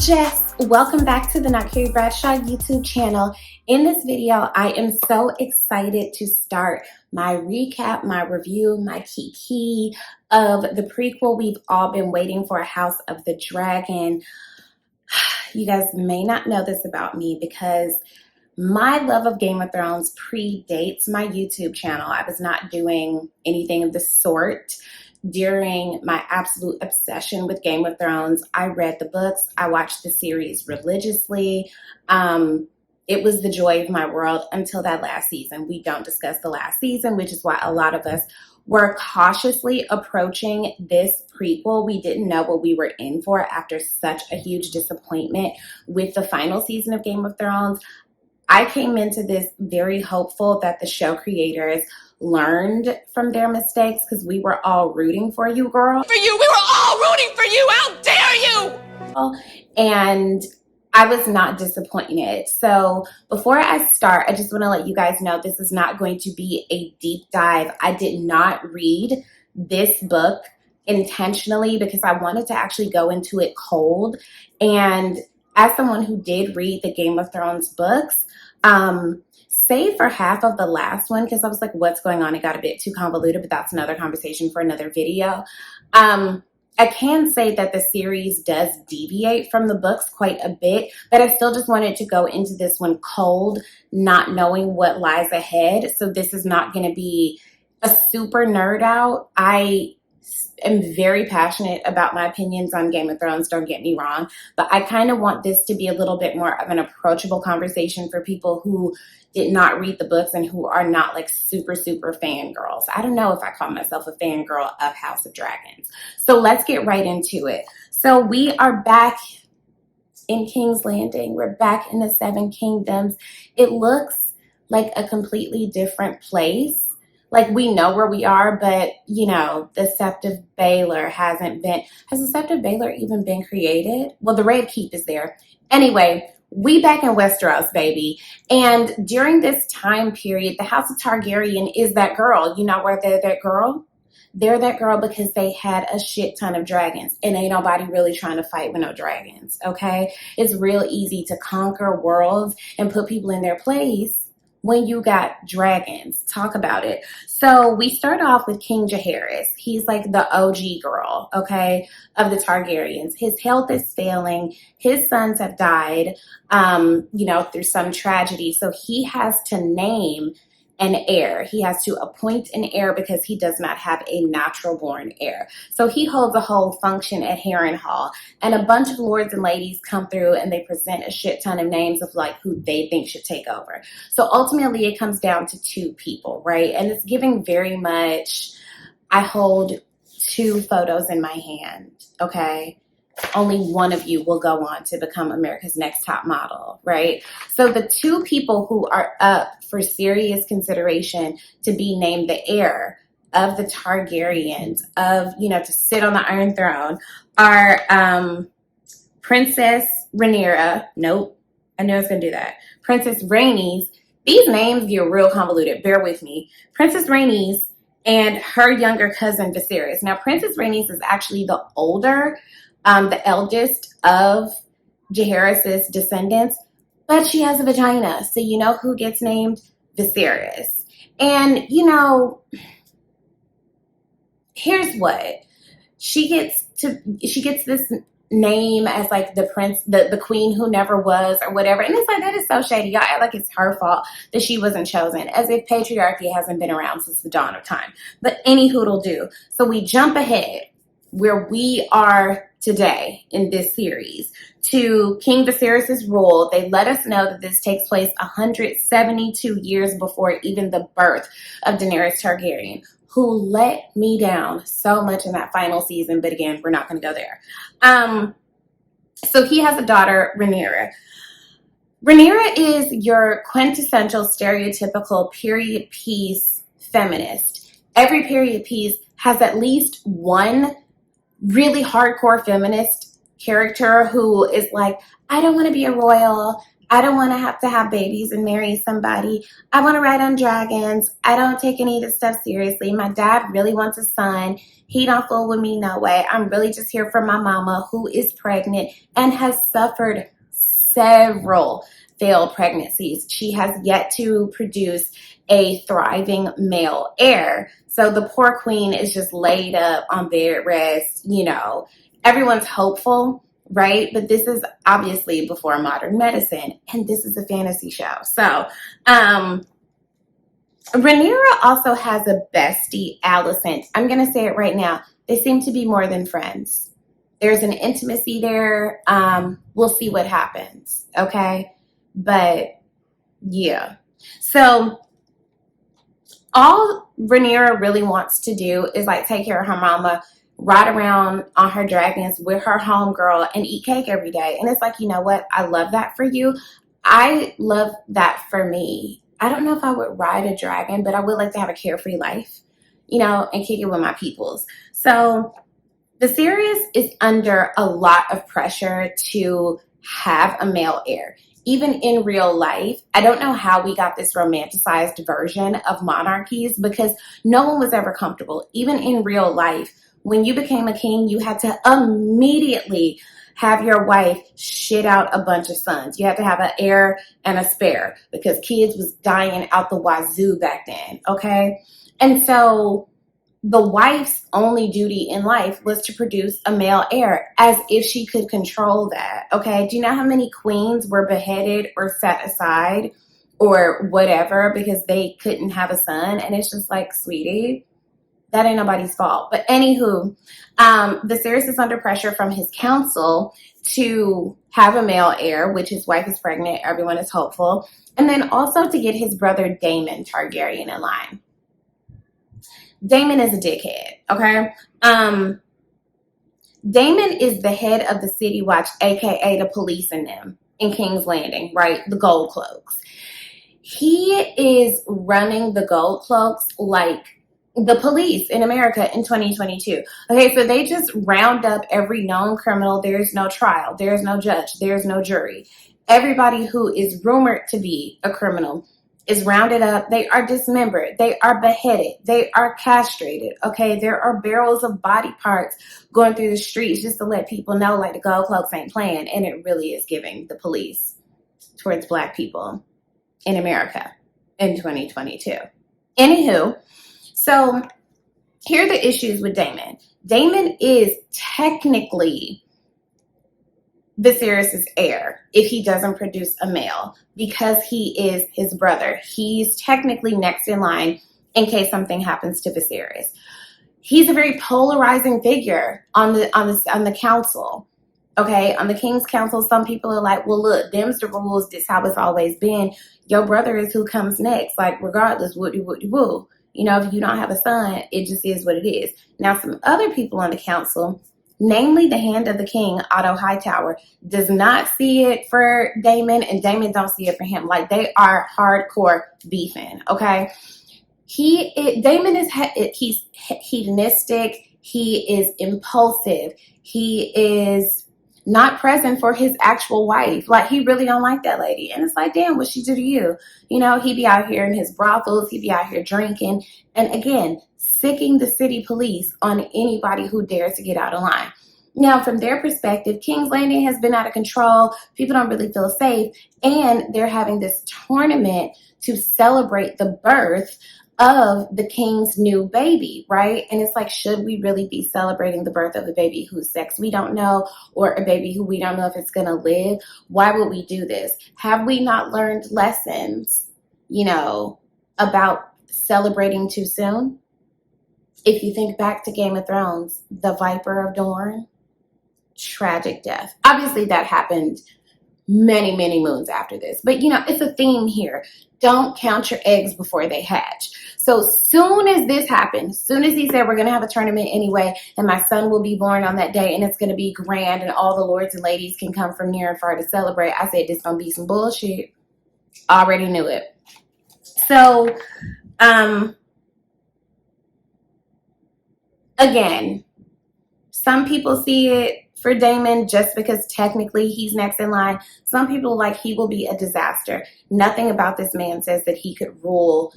Jess, welcome back to the Not Carrie Bradshaw YouTube channel. In this video, I am so excited to start my recap, my review, my key of the prequel we've all been waiting for, House of the Dragon. You guys may not know this about me because my love of Game of Thrones predates my YouTube channel. I was not doing anything of the sort during my absolute obsession with Game of Thrones. I read the books. I watched the series religiously. It was the joy of my world until that last season. We don't discuss the last season, which is why a lot of us were cautiously approaching this prequel. We didn't know what we were in for after such a huge disappointment with the final season of Game of Thrones. I came into this very hopeful that the show creators learned from their mistakes because we were all rooting for you, girl. We were all rooting for you. How dare you? And I was not disappointed. So before I start, I just want to let you guys know this is not going to be a deep dive. I did not read this book intentionally because I wanted to actually go into it cold. And as someone who did read the Game of Thrones books, save for half of the last one, because I was like, what's going on? It got a bit too convoluted, but that's another conversation for another video. I can say that the series does deviate from the books quite a bit, but I still just wanted to go into this one cold, not knowing what lies ahead. So this is not going to be a super nerd out. I am very passionate about my opinions on Game of Thrones, don't get me wrong, but I kind of want this to be a little bit more of an approachable conversation for people who did not read the books and who are not like super fangirls. I don't know if I call myself a fangirl of House of Dragons. So let's get right into it. So we are back in King's Landing. We're back in the Seven Kingdoms. It looks like a completely different place. Like, we know where we are, but, you know, the Sept of Baelor has the Sept of Baelor even been created? Well, the Red Keep is there. Anyway, we back in Westeros, baby. And during this time period, the House of Targaryen is that girl. You know where they're that girl? They're that girl because they had a shit ton of dragons. And ain't nobody really trying to fight with no dragons, okay? It's real easy to conquer worlds and put people in their place when you got dragons. Talk about it. So we start off with King Viserys. He's like the OG girl, okay, of the Targaryens. His health is failing. His sons have died, through some tragedy. So he has to name an heir. He has to appoint an heir because he does not have a natural born heir. So he holds a whole function at Harrenhal, and a bunch of lords and ladies come through and they present a shit ton of names of like who they think should take over. So ultimately it comes down to two people, right? And it's giving very much, I hold two photos in my hand, okay? Only one of you will go on to become America's Next Top Model, right? So the two people who are up for serious consideration to be named the heir of the Targaryens, to sit on the Iron Throne are Princess Rhaenyra. Nope, I knew I was going to do that. Princess Rhaenys. These names get real convoluted. Bear with me. Princess Rhaenys and her younger cousin Viserys. Now, Princess Rhaenys is actually the eldest of Jaehaerys' descendants, but she has a vagina. So you know who gets named? Viserys. And, here's what. She gets this name as like the queen who never was or whatever. And it's like, that is so shady. Y'all act like it's her fault that she wasn't chosen, as if patriarchy hasn't been around since the dawn of time. But any hood'll do. So we jump ahead where we are today in this series to King Viserys' rule. They let us know that this takes place 172 years before even the birth of Daenerys Targaryen, who let me down so much in that final season. But again, we're not going to go there. So he has a daughter, Rhaenyra. Rhaenyra is your quintessential stereotypical period piece feminist. Every period piece has at least one really hardcore feminist character who is like, I don't want to be a royal. I don't want to have babies and marry somebody. I want to ride on dragons. I don't take any of this stuff seriously. My dad really wants a son. He don't fool with me no way. I'm really just here for my mama who is pregnant and has suffered several failed pregnancies. She has yet to produce a thriving male heir. So the poor queen is just laid up on bed rest. Everyone's hopeful, right? But this is obviously before modern medicine, and this is a fantasy show. So, Rhaenyra also has a bestie, Alicent. I'm going to say it right now. They seem to be more than friends. There's an intimacy there. We'll see what happens, okay? But, yeah. So, all Rhaenyra really wants to do is, take care of her mama, ride around on her dragons with her homegirl, and eat cake every day. And it's you know what? I love that for you. I love that for me. I don't know if I would ride a dragon, but I would like to have a carefree life, and kick it with my peoples. So Viserys is under a lot of pressure to have a male heir. Even in real life, I don't know how we got this romanticized version of monarchies because no one was ever comfortable. Even in real life, when you became a king, you had to immediately have your wife shit out a bunch of sons. You had to have an heir and a spare because kids was dying out the wazoo back then, okay? And so the wife's only duty in life was to produce a male heir, as if she could control that, okay? Do you know how many queens were beheaded or set aside or whatever because they couldn't have a son? And it's just sweetie, that ain't nobody's fault. But anywho, Viserys is under pressure from his council to have a male heir, which his wife is pregnant. Everyone is hopeful. And then also to get his brother Daemon Targaryen in line. Daemon is a dickhead, okay? Daemon is the head of the City Watch, aka the police in them in King's Landing, right? The Gold Cloaks. He is running the Gold Cloaks like the police in America in 2022. Okay, so they just round up every known criminal. There's no trial. There's no judge. There's no jury. Everybody who is rumored to be a criminal is rounded up. They are dismembered. They are beheaded. They are castrated. Okay, there are barrels of body parts going through the streets just to let people know the Gold Cloaks ain't playing. And it really is giving the police towards Black people in America in 2022. Anywho, so here are the issues with Daemon. Daemon is technically Viserys' heir if he doesn't produce a male because he is his brother. He's technically next in line in case something happens to Viserys. He's a very polarizing figure on the council. Okay, on the King's Council, some people are like, well, look, them's the rules. This how it's always been. Your brother is who comes next. Regardless, woo. If you don't have a son, it just is what it is. Now, some other people on the council, namely the Hand of the King, Otto Hightower, does not see it for Daemon, and Daemon don't see it for him. They are hardcore beefing, okay? Daemon he's hedonistic. He is impulsive. He is not present for his actual wife. He really don't like that lady. And it's damn, what she do to you? He be out here in his brothels. He be out here drinking. And again, sicking the city police on anybody who dares to get out of line. Now, from their perspective, King's Landing has been out of control. People don't really feel safe. And they're having this tournament to celebrate the birth of the king's new baby, right? And it's should we really be celebrating the birth of a baby whose sex we don't know, or a baby who we don't know if it's going to live? Why would we do this? Have we not learned lessons, about celebrating too soon? If you think back to Game of Thrones, the Viper of Dorne, tragic death. Obviously that happened many, many moons after this. But, it's a theme here. Don't count your eggs before they hatch. So soon as this happened, soon as he said we're going to have a tournament anyway, and my son will be born on that day, and it's going to be grand, and all the lords and ladies can come from near and far to celebrate, I said, this going to be some bullshit. Already knew it. So, again, some people see it for Daemon just because technically he's next in line. Some people like he will be a disaster. Nothing about this man says that he could rule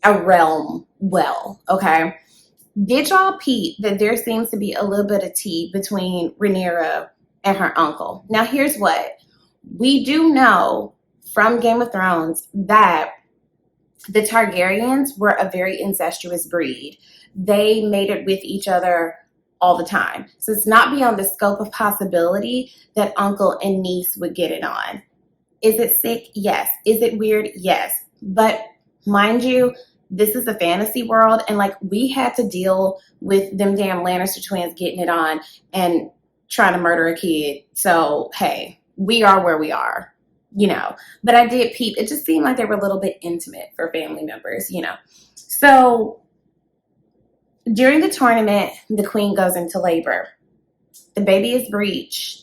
a realm well, okay? Did y'all peep that there seems to be a little bit of tea between Rhaenyra and her uncle? Now, here's what. We do know from Game of Thrones that the Targaryens were a very incestuous breed. They mated with each other all the time. So it's not beyond the scope of possibility that uncle and niece would get it on. Is it sick? Yes. Is it weird? Yes. But mind you, this is a fantasy world, and like we had to deal with them damn Lannister twins getting it on and trying to murder a kid. So hey, we are where we are. But I did peep. It just seemed like they were a little bit intimate for family members, So during the tournament, the queen goes into labor. The baby is breached,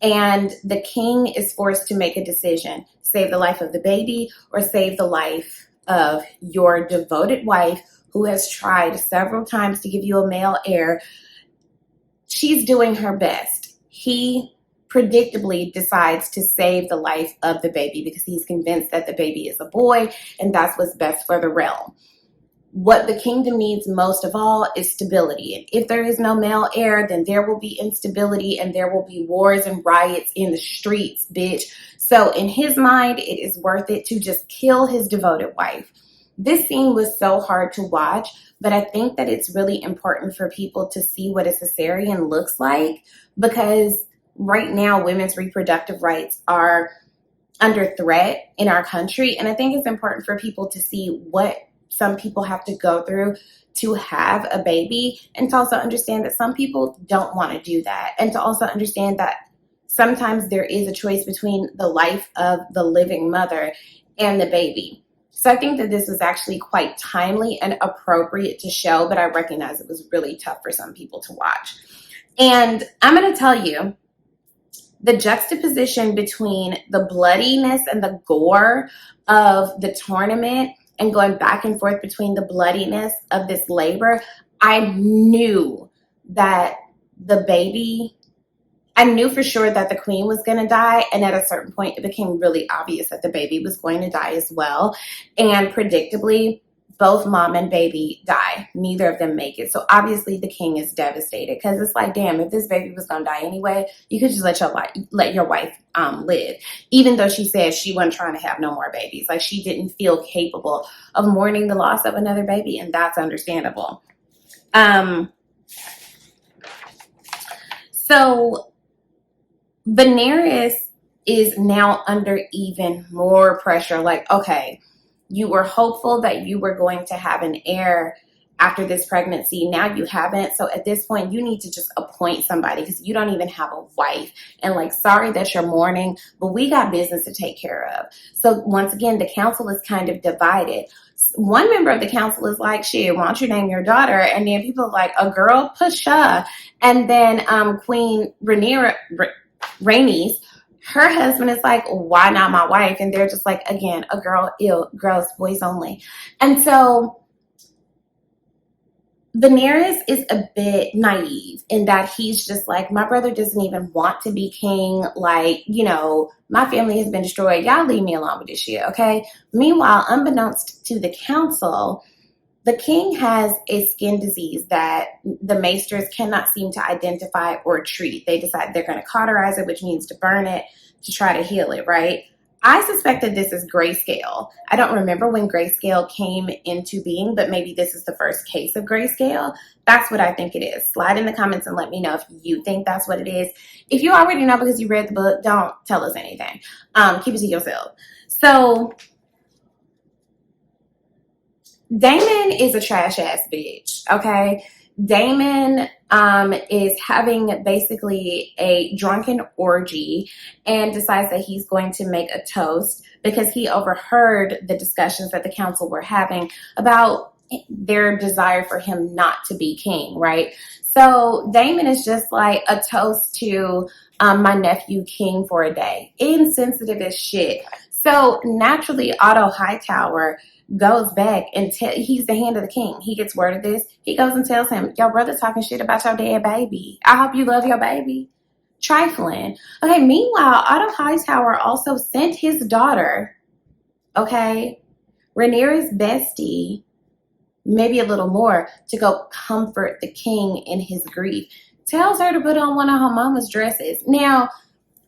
and the king is forced to make a decision: save the life of the baby or save the life of your devoted wife who has tried several times to give you a male heir. She's doing her best. He predictably decides to save the life of the baby because he's convinced that the baby is a boy and that's what's best for the realm. What the kingdom needs most of all is stability. And if there is no male heir, then there will be instability and there will be wars and riots in the streets, bitch. So in his mind, it is worth it to just kill his devoted wife. This scene was so hard to watch, but I think that it's really important for people to see what a cesarean looks like, because right now, women's reproductive rights are under threat in our country. And I think it's important for people to see what some people have to go through to have a baby, and to also understand that some people don't want to do that. And to also understand that sometimes there is a choice between the life of the living mother and the baby. So I think that this was actually quite timely and appropriate to show, but I recognize it was really tough for some people to watch. And I'm going to tell you, the juxtaposition between the bloodiness and the gore of the tournament and going back and forth between the bloodiness of this labor, I knew that I knew for sure that the queen was going to die. And at a certain point, it became really obvious that the baby was going to die as well. And predictably, both mom and baby die. Neither of them make it. So obviously the king is devastated, because it's like, damn, if this baby was going to die anyway, you could just let your wife live. Even though she said she wasn't trying to have no more babies. Like, she didn't feel capable of mourning the loss of another baby, and that's understandable. So Daenerys is now under even more pressure. Like, okay, you were hopeful that you were going to have an heir after this pregnancy. Now you haven't. So at this point, you need to just appoint somebody, because you don't even have a wife. And like, sorry that you're mourning, but we got business to take care of. So once again, the council is kind of divided. One member of the council is like, shit, why don't you name your daughter? And then people are like, a girl, Pusha. And then Queen Rhaenys, her husband is like, why not my wife? And they're just like, again, a girl, ew, gross, boys only. And so Daenerys is a bit naive in that he's just like, my brother doesn't even want to be king. Like, my family has been destroyed. Y'all leave me alone with this shit, okay? Meanwhile, unbeknownst to the council, the king has a skin disease that the maesters cannot seem to identify or treat. They decide they're going to cauterize it, which means to burn it, to try to heal it, right? I suspect that this is grayscale. I don't remember when grayscale came into being, but maybe this is the first case of grayscale. That's what I think it is. Slide in the comments and let me know if you think that's what it is. If you already know because you read the book, don't tell us anything. Keep it to yourself. So Daemon is a trash ass bitch, okay? Daemon is having basically a drunken orgy and decides that he's going to make a toast because he overheard the discussions that the council were having about their desire for him not to be king, right? So Daemon is just like a toast to my nephew king for a day. Insensitive as shit. So naturally, Otto Hightower goes back and he's the hand of the king. He gets word of this. He goes and tells him, your brother talking shit about your dead baby. I hope you love your baby. Trifling. Okay, meanwhile, Otto Hightower also sent his daughter, okay, Rhaenyra's bestie, maybe a little more, to go comfort the king in his grief. Tells her to put on one of her mama's dresses. Now,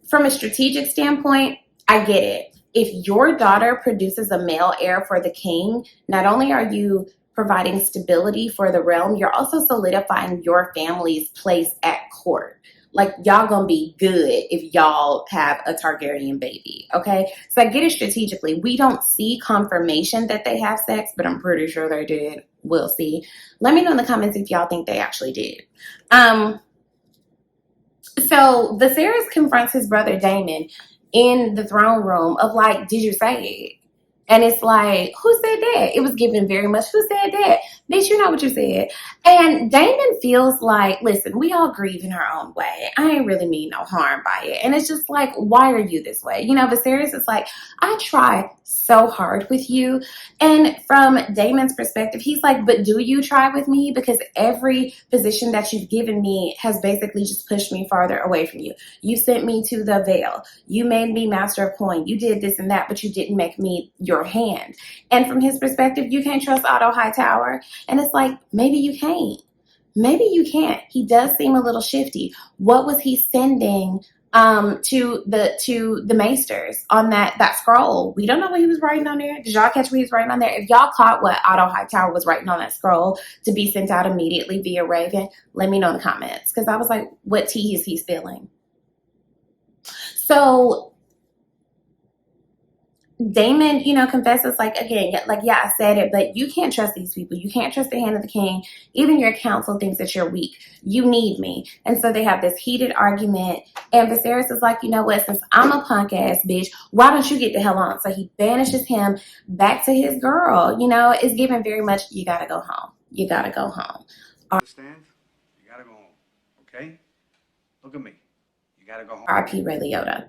from a strategic standpoint, I get it. If your daughter produces a male heir for the king, not only are you providing stability for the realm, you're also solidifying your family's place at court. Like, y'all gonna be good if y'all have a Targaryen baby, okay? So I get it strategically. We don't see confirmation that they have sex, but I'm pretty sure they did. We'll see. Let me know in the comments if y'all think they actually did. So Viserys confronts his brother Daemon in the throne room of like, did you say it? And it's like, who said that? It was given very much, who said that? Bitch, you know what you said. And Daemon feels like, listen, we all grieve in our own way. I ain't really mean no harm by it. And it's just like, why are you this way? You know, Viserys is like, I try so hard with you. And from Daemon's perspective, he's like, but do you try with me? Because every position that you've given me has basically just pushed me farther away from you. You sent me to the Vale. You made me master of coin. You did this and that, but you didn't make me your hand. And from his perspective, you can't trust Otto Hightower. And it's like, maybe you can't. Maybe you can't. He does seem a little shifty. What was he sending to the maesters on that scroll? We don't know what he was writing on there. Did y'all catch what he was writing on there? If y'all caught what Otto Hightower was writing on that scroll to be sent out immediately via Raven, let me know in the comments. Because I was like, what tea is he spilling? So Daemon, you know, confesses like, again, like, yeah, I said it, but you can't trust these people. You can't trust the hand of the king. Even your council thinks that you're weak. You need me. And so they have this heated argument. And Viserys is like, you know what, since I'm a punk ass bitch, why don't you get the hell on? So he banishes him back to his girl. You know, it's given very much, you gotta go home. You gotta go home. Understand? You gotta go home. Okay? Look at me. You gotta go home. R.I.P. Ray Liotta.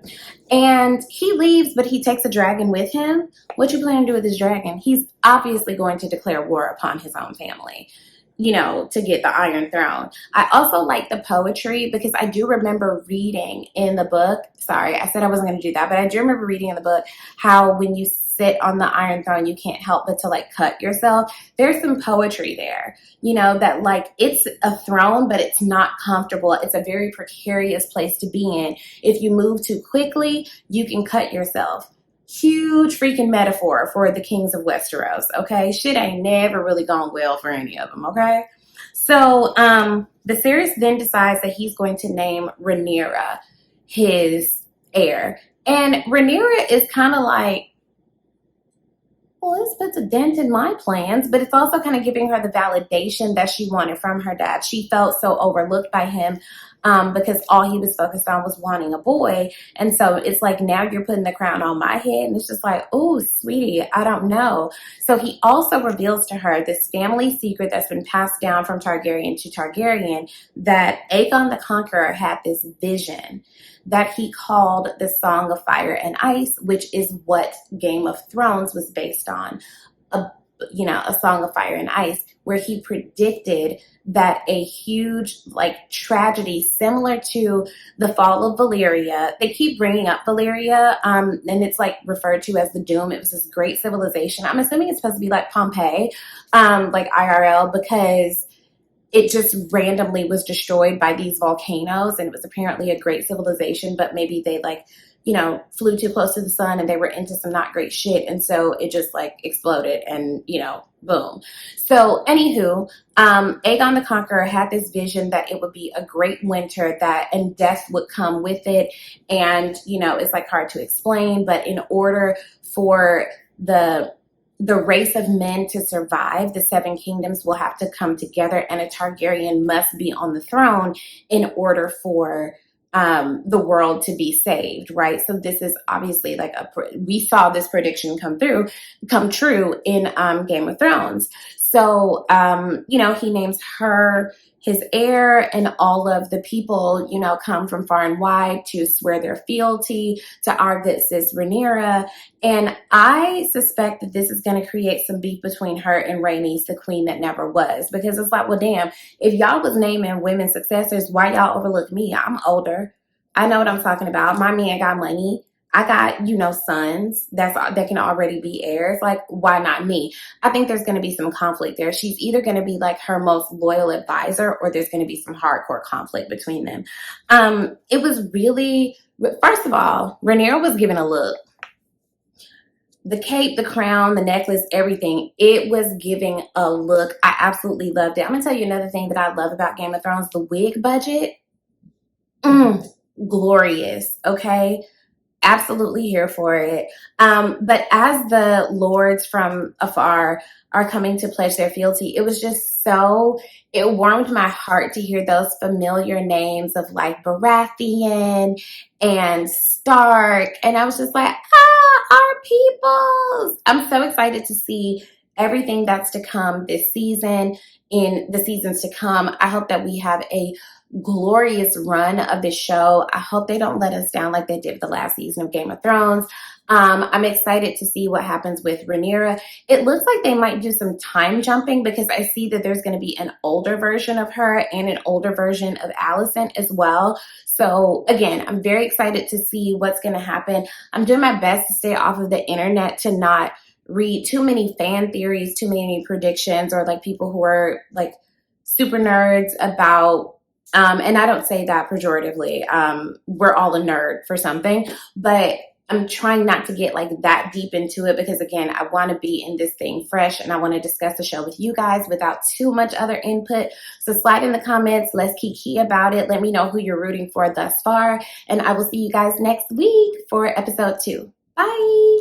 And he leaves, but he takes a dragon with him. What you plan to do with this dragon? He's obviously going to declare war upon his own family, you know, to get the Iron Throne. I also like the poetry because I do remember reading in the book. Sorry, I said I wasn't going to do that, but I do remember reading in the book how when you sit on the Iron Throne, you can't help but to like cut yourself. There's some poetry there, you know, that like it's a throne, but it's not comfortable. It's a very precarious place to be in. If you move too quickly, you can cut yourself. Huge freaking metaphor for the kings of Westeros, okay? Shit ain't never really gone well for any of them, okay? So Viserys then decides that he's going to name Rhaenyra his heir. And Rhaenyra is kind of like, well, this puts a dent in my plans, but it's also kind of giving her the validation that she wanted from her dad. She felt so overlooked by him because all he was focused on was wanting a boy. And so it's like, now you're putting the crown on my head. And it's just like, oh, sweetie, I don't know. So he also reveals to her this family secret that's been passed down from Targaryen to Targaryen, that Aegon the Conqueror had this vision that he called the Song of Fire and Ice, which is what Game of Thrones was based on, a Song of Fire and Ice, where he predicted that a huge like tragedy similar to the fall of Valyria, they keep bringing up Valyria, and it's like referred to as the Doom. It was this great civilization. I'm assuming it's supposed to be like Pompeii, like IRL, because it just randomly was destroyed by these volcanoes, and it was apparently a great civilization, but maybe they like, you know, flew too close to the sun and they were into some not great shit. And so it just like exploded and, you know, boom. So anywho, Aegon the Conqueror had this vision that it would be a great winter, that and death would come with it. And, you know, it's like hard to explain, but in order for the race of men to survive, the seven kingdoms will have to come together, and a Targaryen must be on the throne in order for the world to be saved, right? So this is obviously like we saw this prediction come true in Game of Thrones. So, you know, he names her his heir, and all of the people, you know, come from far and wide to swear their fealty to our good sis Rhaenyra. And I suspect that this is going to create some beef between her and Rhaenys, the queen that never was, because it's like, well, damn, if y'all was naming women successors, why y'all overlook me? I'm older. I know what I'm talking about. My man got money. I got, sons that can already be heirs. Like, why not me? I think there's going to be some conflict there. She's either going to be like her most loyal advisor, or there's going to be some hardcore conflict between them. It was really, first of all, Rhaenyra was given a look. The cape, the crown, the necklace, everything, it was giving a look. I absolutely loved it. I'm going to tell you another thing that I love about Game of Thrones, the wig budget. Glorious, okay? Absolutely here for it. But as the lords from afar are coming to pledge their fealty, it was just it warmed my heart to hear those familiar names of like Baratheon and Stark. And I was just like, our peoples. I'm so excited to see everything that's to come this season, in the seasons to come. I hope that we have a glorious run of this show. I hope they don't let us down like they did the last season of Game of Thrones. I'm excited to see what happens with Rhaenyra. It looks like they might do some time jumping, because I see that there's going to be an older version of her and an older version of Alicent as well. So again, I'm very excited to see what's going to happen. I'm doing my best to stay off of the internet, to not read too many fan theories, too many predictions, or like people who are like super nerds about and I don't say that pejoratively. We're all a nerd for something, but I'm trying not to get like that deep into it, because again, I want to be in this thing fresh, and I want to discuss the show with you guys without too much other input. So slide in the comments. Let's kiki about it. Let me know who you're rooting for thus far, and I will see you guys next week for episode 2. Bye.